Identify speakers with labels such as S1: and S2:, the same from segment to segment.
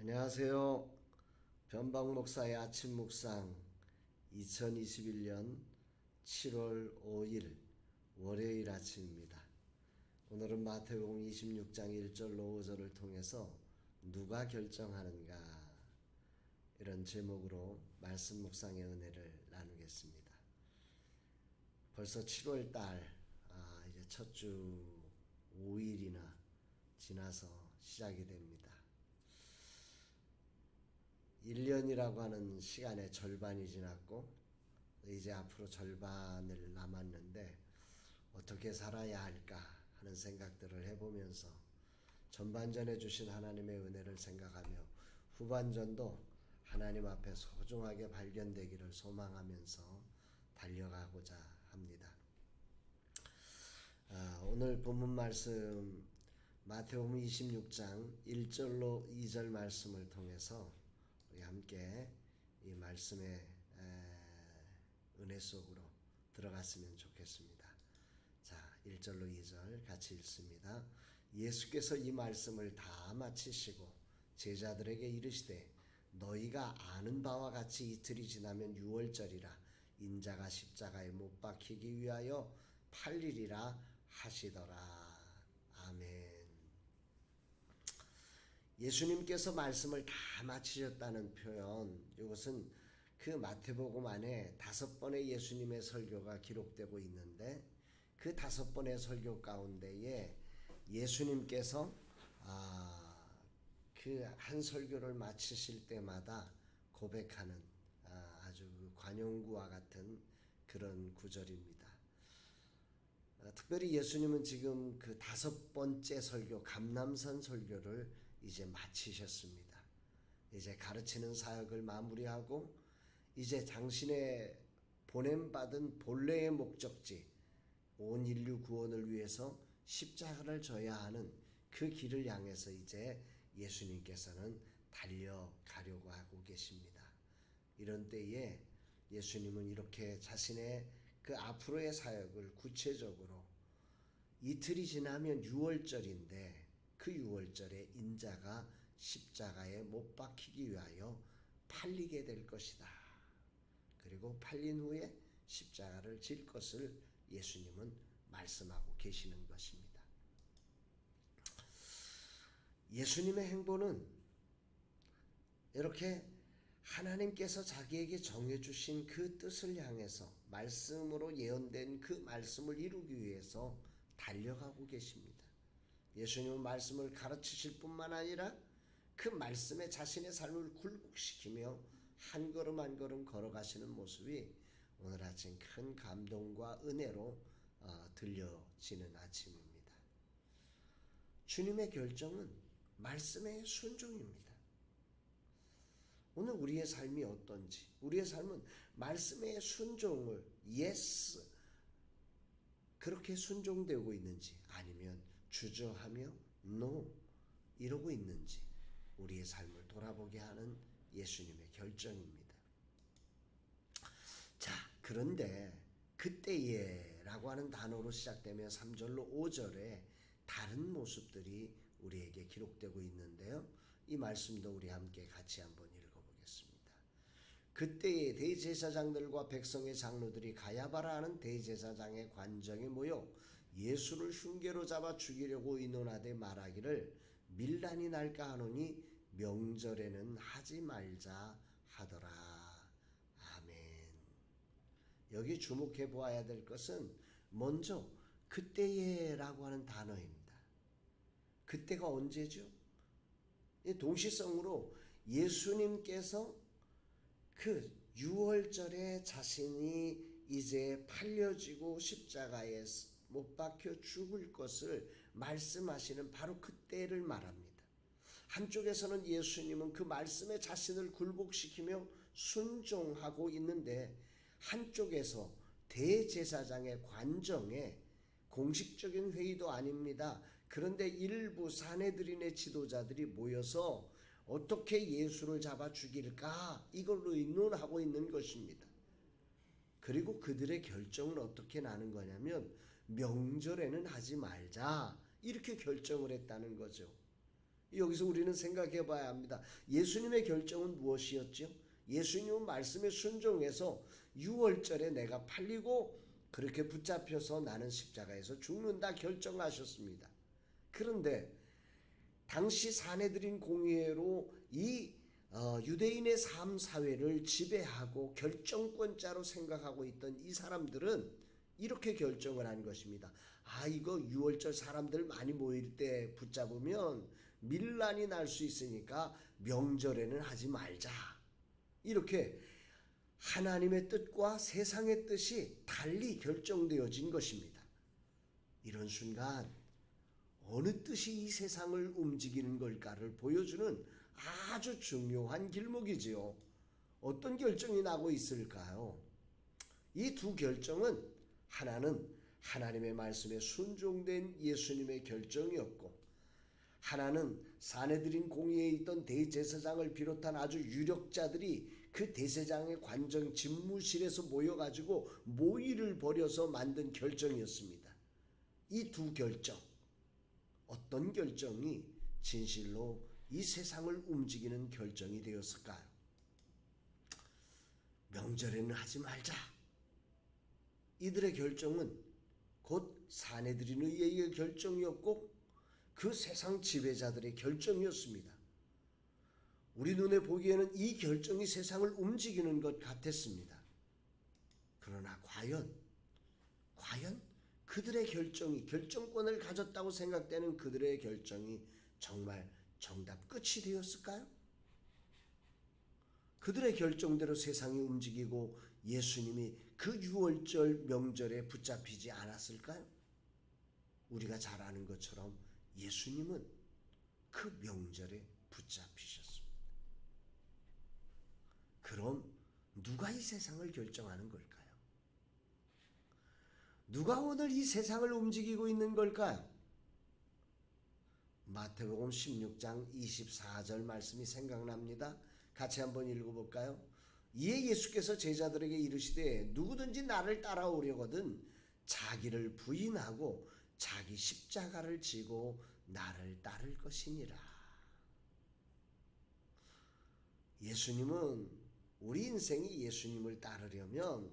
S1: 안녕하세요. 변방 목사의 아침 묵상 2021년 7월 5일 월요일 아침입니다. 오늘은 마태복음 26장 1절로 5절을 통해서 누가 결정하는가 이런 제목으로 말씀 묵상의 은혜를 나누겠습니다. 벌써 7월 달 이제 첫 주 5일이나 지나서 시작이 됩니다. 1년이라고 하는 시간의 절반이 지났고 이제 앞으로 절반을 남았는데 어떻게 살아야 할까 하는 생각들을 해보면서 전반전에 주신 하나님의 은혜를 생각하며 후반전도 하나님 앞에 소중하게 발견되기를 소망하면서 달려가고자 합니다. 오늘 본문 말씀 마태복음 26장 1절로 2절 말씀을 통해서 우리 함께 이 말씀의 은혜 속으로 들어갔으면 좋겠습니다. 자, 1절로 2절 같이 읽습니다. 예수께서 이 말씀을 다 마치시고 제자들에게 이르시되 너희가 아는 바와 같이 이틀이 지나면 유월절이라 인자가 십자가에 못 박히기 위하여 팔리리라 하시더라. 아멘. 예수님께서 말씀을 다 마치셨다는 표현, 이것은 그 마태복음 안에 5번의 예수님의 설교가 기록되고 있는데 그 5번의 설교 가운데에 예수님께서 그 한 설교를 마치실 때마다 고백하는 아주 관용구와 같은 그런 구절입니다. 특별히 예수님은 지금 그 5번째 설교, 감람산 설교를 이제 마치셨습니다. 이제 가르치는 사역을 마무리하고 이제 당신의 보냄받은 본래의 목적지, 온 인류 구원을 위해서 십자가를 져야 하는 그 길을 향해서 이제 예수님께서는 달려가려고 하고 계십니다. 이런 때에 예수님은 이렇게 자신의 그 앞으로의 사역을 구체적으로 이틀이 지나면 유월절인데 그 유월절에 인자가 십자가에 못 박히기 위하여 팔리게 될 것이다. 그리고 팔린 후에 십자가를 질 것을 예수님은 말씀하고 계시는 것입니다. 예수님의 행보는 이렇게 하나님께서 자기에게 정해주신 그 뜻을 향해서 말씀으로 예언된 그 말씀을 이루기 위해서 달려가고 계십니다. 예수님은 말씀을 가르치실 뿐만 아니라 그 말씀에 자신의 삶을 굴복시키며 한 걸음 한 걸음 걸어가시는 모습이 오늘 아침 큰 감동과 은혜로 들려지는 아침입니다. 주님의 결정은 말씀의 순종입니다. 오늘 우리의 삶이 어떤지, 우리의 삶은 말씀의 순종을 yes 그렇게 순종되고 있는지 아니면 주저하며 no 이러고 있는지 우리의 삶을 돌아보게 하는 예수님의 결정입니다. 자, 그런데 그때에 라고 하는 단어로 시작되며 3절로 5절에 다른 모습들이 우리에게 기록되고 있는데요. 이 말씀도 우리 함께 같이 한번 읽어보겠습니다. 그때에 대제사장들과 백성의 장로들이 가야바라 하는 대제사장의 관정에 모여 예수를 흉계로 잡아 죽이려고 의논하되 말하기를 밀란이 날까 하노니 명절에는 하지 말자 하더라. 아멘. 여기 주목해 보아야 될 것은 먼저 그때에 라고 하는 단어입니다. 그때가 언제죠? 동시성으로 예수님께서 그 유월절에 자신이 이제 팔려지고 십자가에 못 박혀 죽을 것을 말씀하시는 바로 그때를 말합니다. 한쪽에서는 예수님은 그 말씀에 자신을 굴복시키며 순종하고 있는데 한쪽에서 대제사장의 관정에 공식적인 회의도 아닙니다. 그런데 일부 사내들인의 지도자들이 모여서 어떻게 예수를 잡아 죽일까 이걸로 의논하고 있는 것입니다. 그리고 그들의 결정은 어떻게 나는 거냐면 명절에는 하지 말자 이렇게 결정을 했다는 거죠. 여기서 우리는 생각해 봐야 합니다. 예수님의 결정은 무엇이었죠? 예수님은 말씀에 순종해서 6월절에 내가 팔리고 그렇게 붙잡혀서 나는 십자가에서 죽는다 결정하셨습니다. 그런데 당시 사내들인 공의회로 이 유대인의 삶 사회를 지배하고 결정권자로 생각하고 있던 이 사람들은 이렇게 결정을 한 것입니다. 이거 6월절 사람들 많이 모일 때 붙잡으면 밀란이 날 수 있으니까 명절에는 하지 말자. 이렇게 하나님의 뜻과 세상의 뜻이 달리 결정되어진 것입니다. 이런 순간 어느 뜻이 이 세상을 움직이는 걸까를 보여주는 아주 중요한 길목이지요. 어떤 결정이 나고 있을까요? 이 두 결정은 하나는 하나님의 말씀에 순종된 예수님의 결정이었고, 하나는 사내들인 공의에 있던 대제사장을 비롯한 아주 유력자들이 그 대제사장의 관정 집무실에서 모여가지고 모의를 벌여서 만든 결정이었습니다. 이 두 결정, 어떤 결정이 진실로 이 세상을 움직이는 결정이 되었을까요? 명절에는 하지 말자. 이들의 결정은 곧 사내들인 의회의 결정이었고 그 세상 지배자들의 결정이었습니다. 우리 눈에 보기에는 이 결정이 세상을 움직이는 것 같았습니다. 그러나 과연 그들의 결정이, 결정권을 가졌다고 생각되는 그들의 결정이 정말 정답 끝이 되었을까요? 그들의 결정대로 세상이 움직이고 예수님이 그 6월절 명절에 붙잡히지 않았을까요? 우리가 잘 아는 것처럼 예수님은 그 명절에 붙잡히셨습니다. 그럼 누가 이 세상을 결정하는 걸까요? 누가 오늘 이 세상을 움직이고 있는 걸까요? 마태복음 16장 24절 말씀이 생각납니다. 같이 한번 읽어볼까요? 이에 예수께서 제자들에게 이르시되 누구든지 나를 따라오려거든 자기를 부인하고 자기 십자가를 지고 나를 따를 것이니라. 예수님은, 우리 인생이 예수님을 따르려면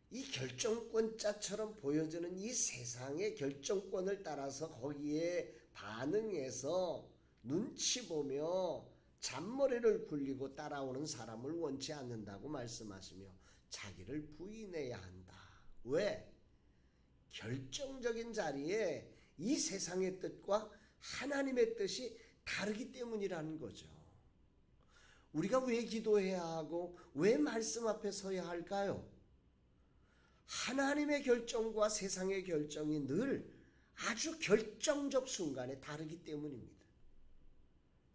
S1: 이 결정권자처럼 보여지는 이 세상의 결정권을 따라서 거기에 반응해서 눈치 보며 잔머리를 굴리고 따라오는 사람을 원치 않는다고 말씀하시며 자기를 부인해야 한다. 왜? 결정적인 자리에 이 세상의 뜻과 하나님의 뜻이 다르기 때문이라는 거죠. 우리가 왜 기도해야 하고 왜 말씀 앞에 서야 할까요? 하나님의 결정과 세상의 결정이 늘 아주 결정적 순간에 다르기 때문입니다.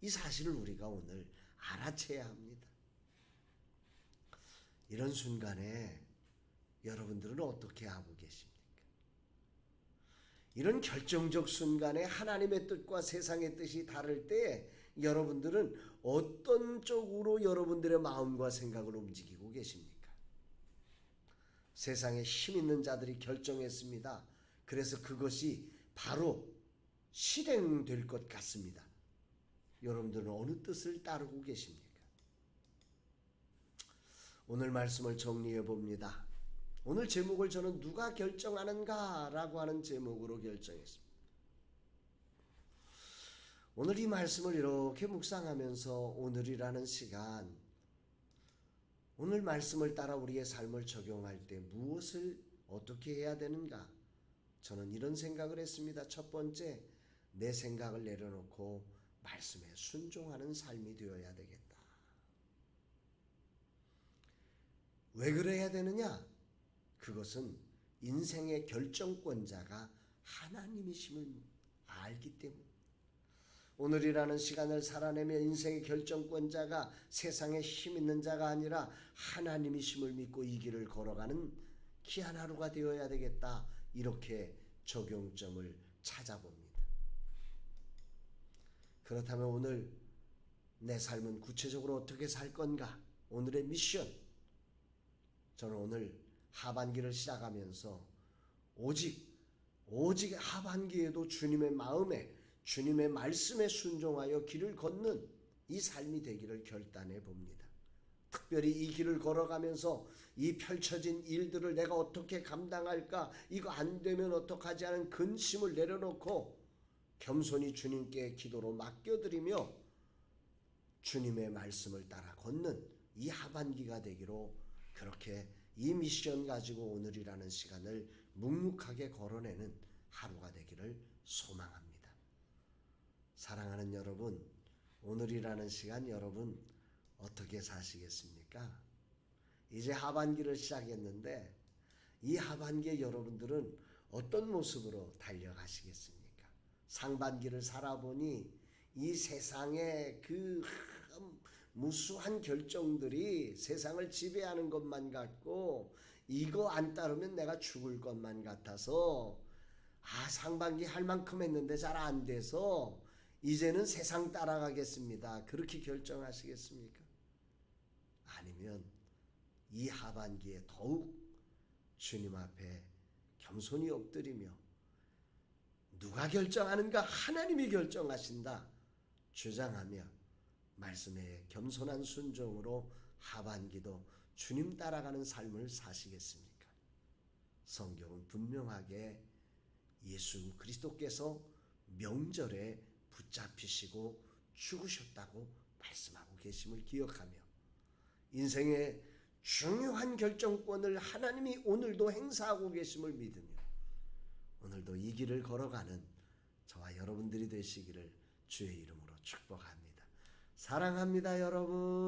S1: 이 사실을 우리가 오늘 알아채야 합니다. 이런 순간에 여러분들은 어떻게 하고 계십니까? 이런 결정적 순간에 하나님의 뜻과 세상의 뜻이 다를 때 여러분들은 어떤 쪽으로 여러분들의 마음과 생각을 움직이고 계십니까? 세상에 힘 있는 자들이 결정했습니다. 그래서 그것이 바로 실행될 것 같습니다. 여러분들은 어느 뜻을 따르고 계십니까? 오늘 말씀을 정리해 봅니다. 오늘 제목을 저는 누가 결정하는가 라고 하는 제목으로 결정했습니다. 오늘 이 말씀을 이렇게 묵상하면서 오늘이라는 시간, 오늘 말씀을 따라 우리의 삶을 적용할 때 무엇을 어떻게 해야 되는가? 저는 이런 생각을 했습니다. 첫 번째, 내 생각을 내려놓고 말씀에 순종하는 삶이 되어야 되겠다. 왜 그래야 되느냐? 그것은 인생의 결정권자가 하나님이심을 알기 때문에, 오늘이라는 시간을 살아내며 인생의 결정권자가 세상에 힘 있는 자가 아니라 하나님이심을 믿고 이 길을 걸어가는 귀한 하루가 되어야 되겠다. 이렇게 적용점을 찾아봅니다. 그렇다면 오늘 내 삶은 구체적으로 어떻게 살 건가? 오늘의 미션. 저는 오늘 하반기를 시작하면서 오직 하반기에도 주님의 마음에, 주님의 말씀에 순종하여 길을 걷는 이 삶이 되기를 결단해 봅니다. 특별히 이 길을 걸어가면서 이 펼쳐진 일들을 내가 어떻게 감당할까, 이거 안 되면 어떡하지 하는 근심을 내려놓고 겸손히 주님께 기도로 맡겨드리며 주님의 말씀을 따라 걷는 이 하반기가 되기로 그렇게 이 미션 가지고 오늘이라는 시간을 묵묵하게 걸어내는 하루가 되기를 소망합니다. 사랑하는 여러분, 오늘이라는 시간 여러분 어떻게 사시겠습니까? 이제 하반기를 시작했는데 이 하반기에 여러분들은 어떤 모습으로 달려가시겠습니까? 상반기를 살아보니 이 세상의 그 무수한 결정들이 세상을 지배하는 것만 같고 이거 안 따르면 내가 죽을 것만 같아서 상반기 할 만큼 했는데 잘 안 돼서 이제는 세상 따라가겠습니다. 그렇게 결정하시겠습니까? 아니면 이 하반기에 더욱 주님 앞에 겸손히 엎드리며 누가 결정하는가? 하나님이 결정하신다 주장하며 말씀에 겸손한 순종으로 하반기도 주님 따라가는 삶을 사시겠습니까? 성경은 분명하게 예수 그리스도께서 명절에 붙잡히시고 죽으셨다고 말씀하고 계심을 기억하며 인생의 중요한 결정권을 하나님이 오늘도 행사하고 계심을 믿으며 오늘도 이 길을 걸어가는 저와 여러분들이 되시기를 주의 이름으로 축복합니다. 사랑합니다, 여러분.